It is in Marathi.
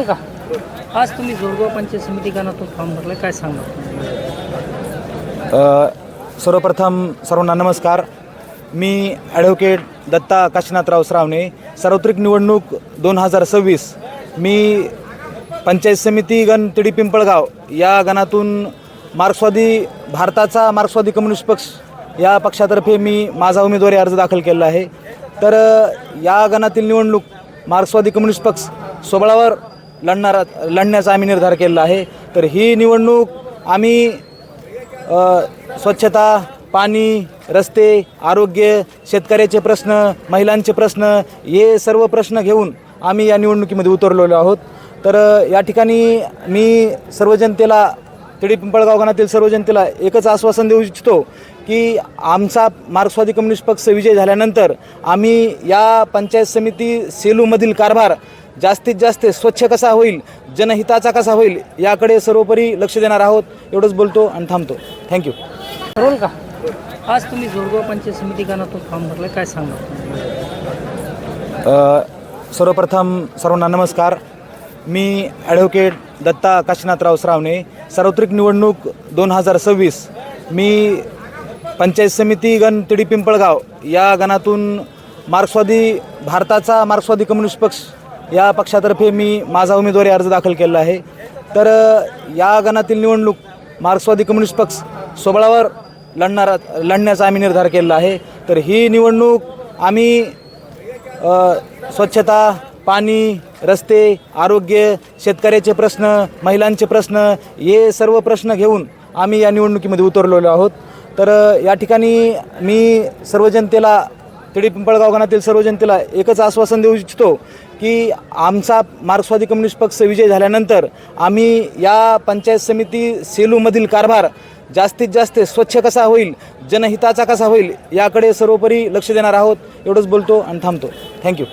ठरवलं का? आज तुम्ही जोरगाव पंचायत समिती गणातून फॉर्म भरलाय, काय सांगणार? सर्वप्रथम सर्वांना नमस्कार. मी ॲडव्होकेट दत्ता काशीनाथराव श्रावणे. सार्वत्रिक निवडणूक 2026 मी पंचायत समिती गण तिडी पिंपळगाव या गणातून भारताचा मार्क्सवादी कम्युनिस्ट पक्ष या पक्षातर्फे मी माझा उमेदवारी अर्ज दाखल केला आहे. तर या गणातील निवडणूक मार्क्सवादी कम्युनिस्ट पक्ष स्वबळावर लढण्याचा आम्ही निर्धार केला आहे. तर ही निवडणूक आम्ही स्वच्छता, पाणी, रस्ते, आरोग्य, शेतकऱ्याचे प्रश्न, महिलांचे प्रश्न हे सर्व प्रश्न घेऊन आम्ही या निवडणुकीमध्ये उतरलेलो आहोत. तर या ठिकाणी मी सर्व जनतेला, तिडी पिंपळगाव गणातील सर्व जनतेला एकच आश्वासन देऊ इच्छितो की आमचा मार्क्सवादी कम्युनिस्ट पक्ष विजय झाल्यानंतर आम्ही या पंचायत समिती सेलूमधील कारभार जास्तीत जास्त स्वच्छ कसा होईल, जनहिताचा कसा होईल याकडे सर्वोपरी लक्ष देणार आहोत. एवढंच बोलतो आणि थांबतो. थँक्यू. ठरवलं का? आज तुम्ही जोरगाव पंचायत समिती गणातून फॉर्म भरलाय, काय सांगणार? सर्वप्रथम सर्वांना नमस्कार. मी ॲडव्होकेट दत्ता काशीनाथराव श्रावणे. सार्वत्रिक निवडणूक 2026 मी पंचायत समिती गण तिडी पिंपळगाव या गणातून भारताचा मार्क्सवादी कम्युनिस्ट पक्ष या पक्षातर्फे मी माझा उमेदवारी अर्ज दाखल केला आहे. तर या गणातील निवडणूक मार्क्सवादी कम्युनिस्ट पक्ष स्वबळावर लढण्याचा आम्ही निर्धार केला आहे. तर ही निवडणूक आम्ही स्वच्छता, पाणी, रस्ते, आरोग्य, शेतकऱ्याचे प्रश्न, महिलांचे प्रश्न हे सर्व प्रश्न घेऊन आम्ही या निवडणुकीमध्ये उतरलेलो आहोत. तर या ठिकाणी मी सर्व जनतेला, तिडी पिंपळगाव गणातील सर्व जनतेला एकच आश्वासन देऊ इच्छितो की आमचा मार्क्सवादी कम्युनिस्ट पक्ष विजय झाल्यानंतर आम्ही या पंचायत समिती सेलूमधील कारभार जास्तीत जास्त स्वच्छ कसा होईल, जनहिताचा कसा होईल याकडे सर्वोपरी लक्ष देणार आहोत. एवढंच बोलतो आणि थांबतो. थँक्यू.